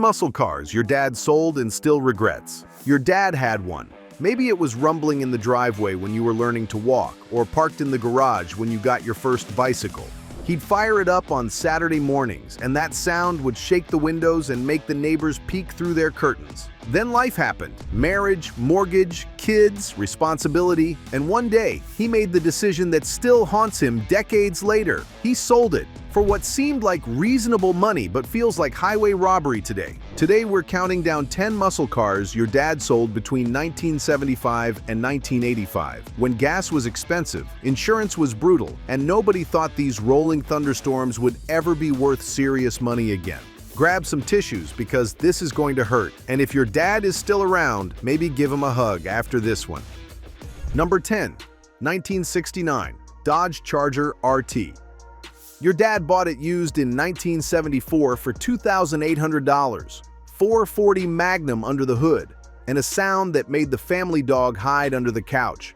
muscle cars your dad sold and still regrets. Your dad had one. Maybe it was rumbling in the driveway when you were learning to walk, or parked in the garage when you got your first bicycle. He'd fire it up on Saturday mornings, and that sound would shake the windows and make the neighbors peek through their curtains. Then life happened. Marriage, mortgage, kids, responsibility, and one day, he made the decision that still haunts him decades later. He sold it for what seemed like reasonable money but feels like highway robbery today. Today, we're counting down 10 muscle cars your dad sold between 1975 and 1985, when gas was expensive, insurance was brutal, and nobody thought these rolling thunderstorms would ever be worth serious money again. Grab some tissues because this is going to hurt, and if your dad is still around, maybe give him a hug after this one. Number 10. 1969 Dodge Charger RT. Your dad bought it used in 1974 for $2,800, 440 Magnum under the hood, and a sound that made the family dog hide under the couch.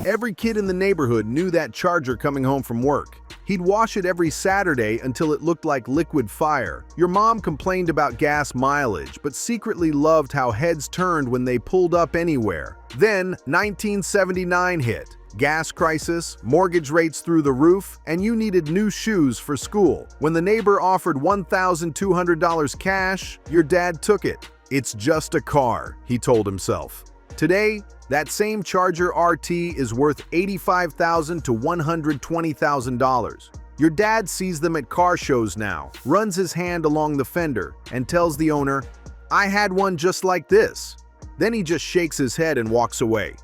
Every kid in the neighborhood knew that Charger coming home from work. He'd wash it every Saturday until it looked like liquid fire. Your mom complained about gas mileage, but secretly loved how heads turned when they pulled up anywhere. Then, 1979 hit. Gas crisis, mortgage rates through the roof, and you needed new shoes for school. When the neighbor offered $1,200 cash, your dad took it. "It's just a car," he told himself. Today, that same Charger RT is worth $85,000 to $120,000. Your dad sees them at car shows now, runs his hand along the fender, and tells the owner, "I had one just like this." Then he just shakes his head and walks away.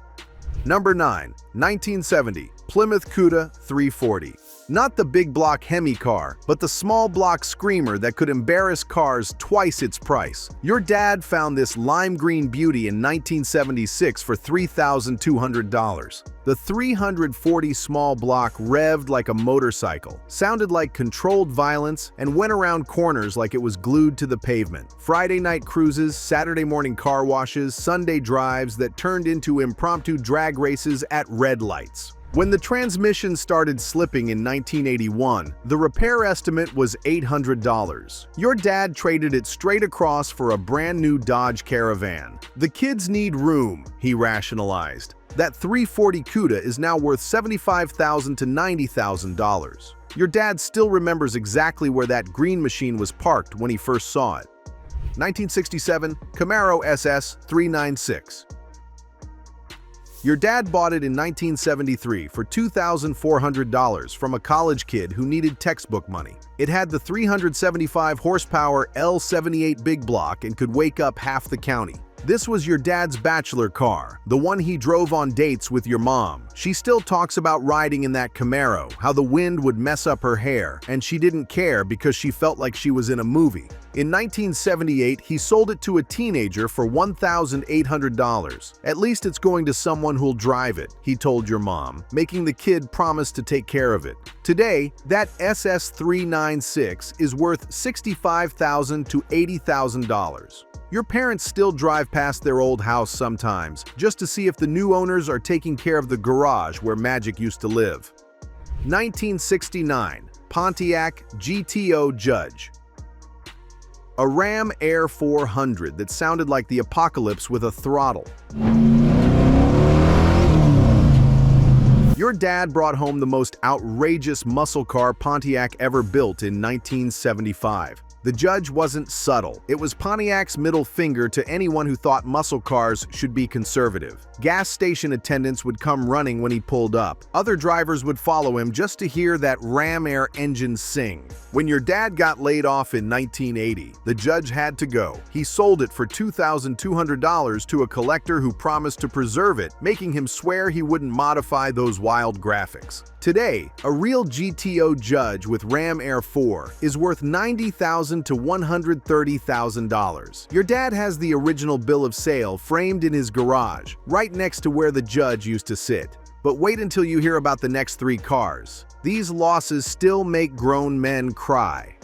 Number 9. 1970 Plymouth Cuda 340. Not the big block Hemi car, but the small block screamer that could embarrass cars twice its price. Your dad found this lime green beauty in 1976 for $3,200. The 340 small block revved like a motorcycle, sounded like controlled violence, and went around corners like it was glued to the pavement. Friday night cruises, Saturday morning car washes, Sunday drives that turned into impromptu drag races at red lights. When the transmission started slipping in 1981, the repair estimate was $800. Your dad traded it straight across for a brand new Dodge Caravan. "The kids need room," he rationalized. That 340 Cuda is now worth $75,000 to $90,000. Your dad still remembers exactly where that green machine was parked when he first saw it. 1967 Camaro SS 396. Your dad bought it in 1973 for $2,400 from a college kid who needed textbook money. It had the 375 horsepower L78 big block and could wake up half the county. This was your dad's bachelor car, the one he drove on dates with your mom. She still talks about riding in that Camaro, how the wind would mess up her hair, and she didn't care because she felt like she was in a movie. In 1978, he sold it to a teenager for $1,800. "At least it's going to someone who'll drive it," he told your mom, making the kid promise to take care of it. Today, that SS 396 is worth $65,000 to $80,000. Your parents still drive past their old house sometimes, just to see if the new owners are taking care of the garage where magic used to live. 1969 Pontiac GTO Judge. A Ram Air 400 that sounded like the apocalypse with a throttle. Your dad brought home the most outrageous muscle car Pontiac ever built in 1975. The Judge wasn't subtle. It was Pontiac's middle finger to anyone who thought muscle cars should be conservative. Gas station attendants would come running when he pulled up. Other drivers would follow him just to hear that Ram Air engine sing. When your dad got laid off in 1980, the Judge had to go. He sold it for $2,200 to a collector who promised to preserve it, making him swear he wouldn't modify those wild graphics. Today, a real GTO Judge with Ram Air 4 is worth $90,000 to $130,000. Your dad has the original bill of sale framed in his garage, right next to where the Judge used to sit. But wait until you hear about the next 3 cars. These losses still make grown men cry.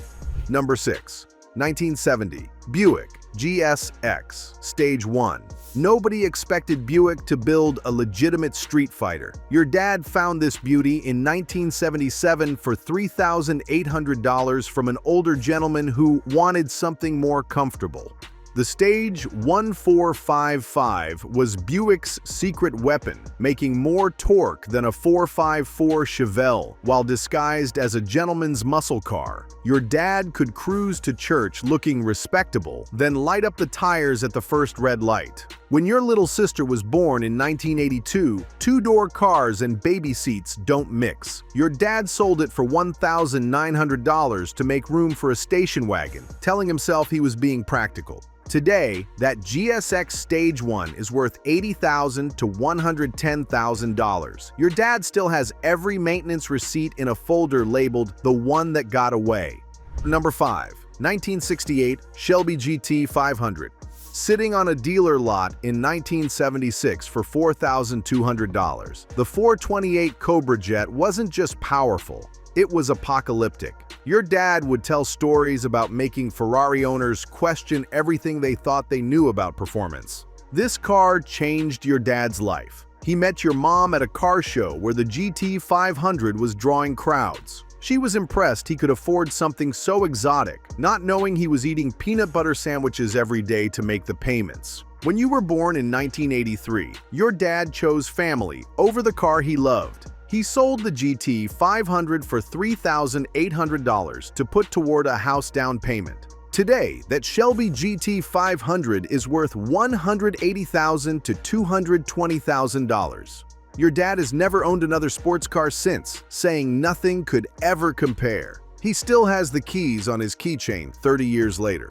Number 6. 1970 Buick GSX Stage 1. Nobody expected Buick to build a legitimate street fighter. Your dad found this beauty in 1977 for $3,800 from an older gentleman who wanted something more comfortable. The Stage 1455 was Buick's secret weapon, making more torque than a 454 Chevelle while disguised as a gentleman's muscle car. Your dad could cruise to church looking respectable, then light up the tires at the first red light. When your little sister was born in 1982, two-door cars and baby seats don't mix. Your dad sold it for $1,900 to make room for a station wagon, telling himself he was being practical. Today, that GSX Stage 1 is worth $80,000 to $110,000. Your dad still has every maintenance receipt in a folder labeled "The One That Got Away." Number 5. 1968 Shelby GT500. Sitting on a dealer lot in 1976 for $4,200. The 428 Cobra Jet wasn't just powerful, it was apocalyptic. Your dad would tell stories about making Ferrari owners question everything they thought they knew about performance. This car changed your dad's life. He met your mom at a car show where the GT500 was drawing crowds. She was impressed he could afford something so exotic, not knowing he was eating peanut butter sandwiches every day to make the payments. When you were born in 1983, your dad chose family over the car he loved. He sold the GT500 for $3,800 to put toward a house down payment. Today, that Shelby GT500 is worth $180,000 to $220,000. Your dad has never owned another sports car since, saying nothing could ever compare. He still has the keys on his keychain 30 years later.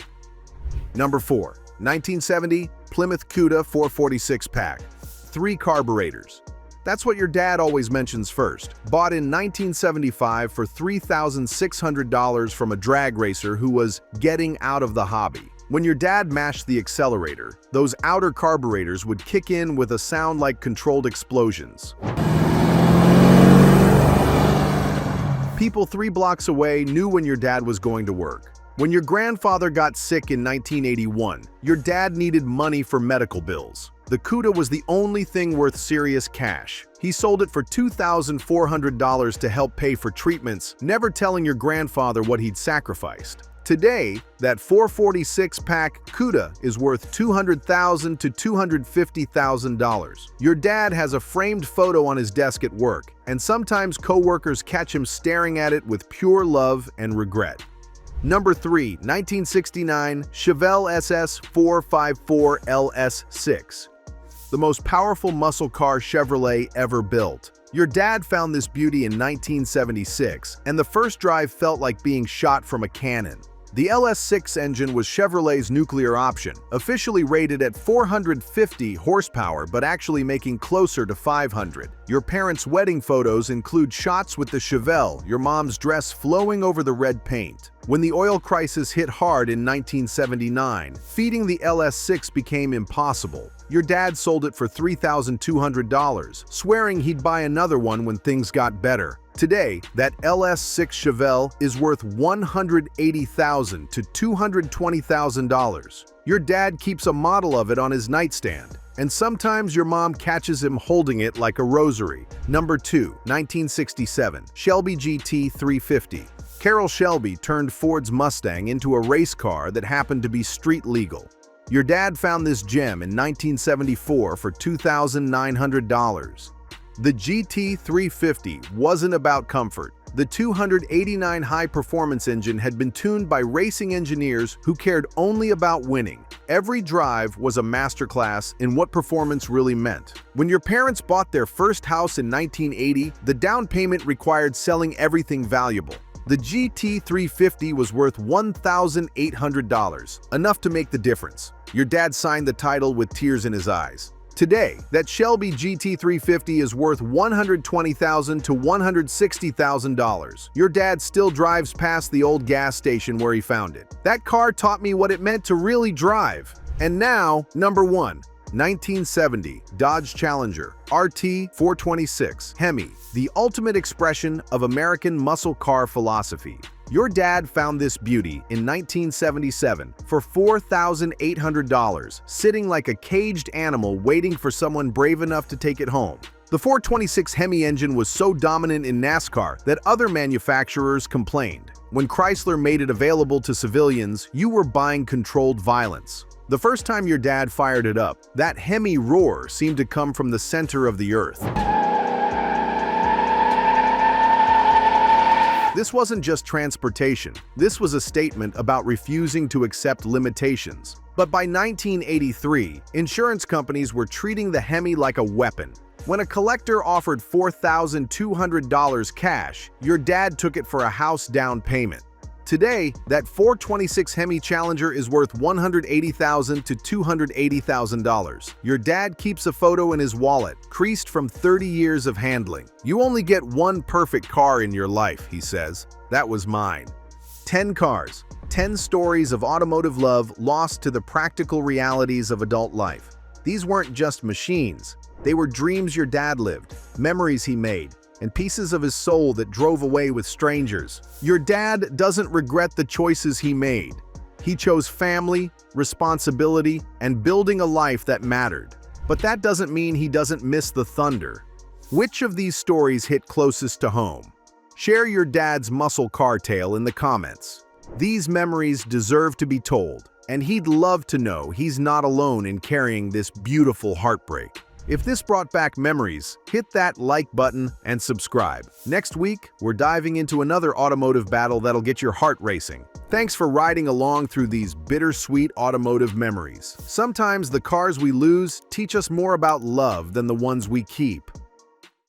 Number 4. 1970 Plymouth Cuda 446 pack. 3 carburetors. That's what your dad always mentions first. Bought in 1975 for $3,600 from a drag racer who was getting out of the hobby. When your dad mashed the accelerator, those outer carburetors would kick in with a sound like controlled explosions. People 3 blocks away knew when your dad was going to work. When your grandfather got sick in 1981, your dad needed money for medical bills. The Cuda was the only thing worth serious cash. He sold it for $2,400 to help pay for treatments, never telling your grandfather what he'd sacrificed. Today, that 446-pack Cuda is worth $200,000 to $250,000. Your dad has a framed photo on his desk at work, and sometimes co-workers catch him staring at it with pure love and regret. Number 3. 1969 Chevelle SS454 LS6. The most powerful muscle car Chevrolet ever built. Your dad found this beauty in 1976, and the first drive felt like being shot from a cannon. The LS6 engine was Chevrolet's nuclear option, officially rated at 450 horsepower but actually making closer to 500. Your parents' wedding photos include shots with the Chevelle, your mom's dress flowing over the red paint. When the oil crisis hit hard in 1979, feeding the LS6 became impossible. Your dad sold it for $3,200, swearing he'd buy another one when things got better. Today, that LS6 Chevelle is worth $180,000 to $220,000. Your dad keeps a model of it on his nightstand, and sometimes your mom catches him holding it like a rosary. Number 2. 1967 Shelby GT350. Carroll Shelby turned Ford's Mustang into a race car that happened to be street legal. Your dad found this gem in 1974 for $2,900. The GT350 wasn't about comfort. The 289 high-performance engine had been tuned by racing engineers who cared only about winning. Every drive was a masterclass in what performance really meant. When your parents bought their first house in 1980, the down payment required selling everything valuable. The GT350 was worth $1,800, enough to make the difference. Your dad signed the title with tears in his eyes. Today, that Shelby GT350 is worth $120,000 to $160,000. Your dad still drives past the old gas station where he found it. That car taught me what it meant to really drive. And now, number 1. 1970 Dodge Challenger RT 426 Hemi, the ultimate expression of American muscle car philosophy. Your dad found this beauty in 1977 for $4,800, sitting like a caged animal waiting for someone brave enough to take it home. The 426 Hemi engine was so dominant in NASCAR that other manufacturers complained. When Chrysler made it available to civilians, you were buying controlled violence. The first time your dad fired it up, that Hemi roar seemed to come from the center of the earth. This wasn't just transportation. This was a statement about refusing to accept limitations. But by 1983, insurance companies were treating the Hemi like a weapon. When a collector offered $4,200 cash, your dad took it for a house down payment. Today, that 426 Hemi Challenger is worth $180,000 to $280,000. Your dad keeps a photo in his wallet, creased from 30 years of handling. "You only get one perfect car in your life," he says. "That was mine." 10 cars, 10 stories of automotive love lost to the practical realities of adult life. These weren't just machines. They were dreams your dad lived, memories he made, and pieces of his soul that drove away with strangers. Your dad doesn't regret the choices he made. He chose family, responsibility, and building a life that mattered. But that doesn't mean he doesn't miss the thunder. Which of these stories hit closest to home? Share your dad's muscle car tale in the comments. These memories deserve to be told, and he'd love to know he's not alone in carrying this beautiful heartbreak. If this brought back memories, hit that like button and subscribe. Next week, we're diving into another automotive battle that'll get your heart racing. Thanks for riding along through these bittersweet automotive memories. Sometimes the cars we lose teach us more about love than the ones we keep.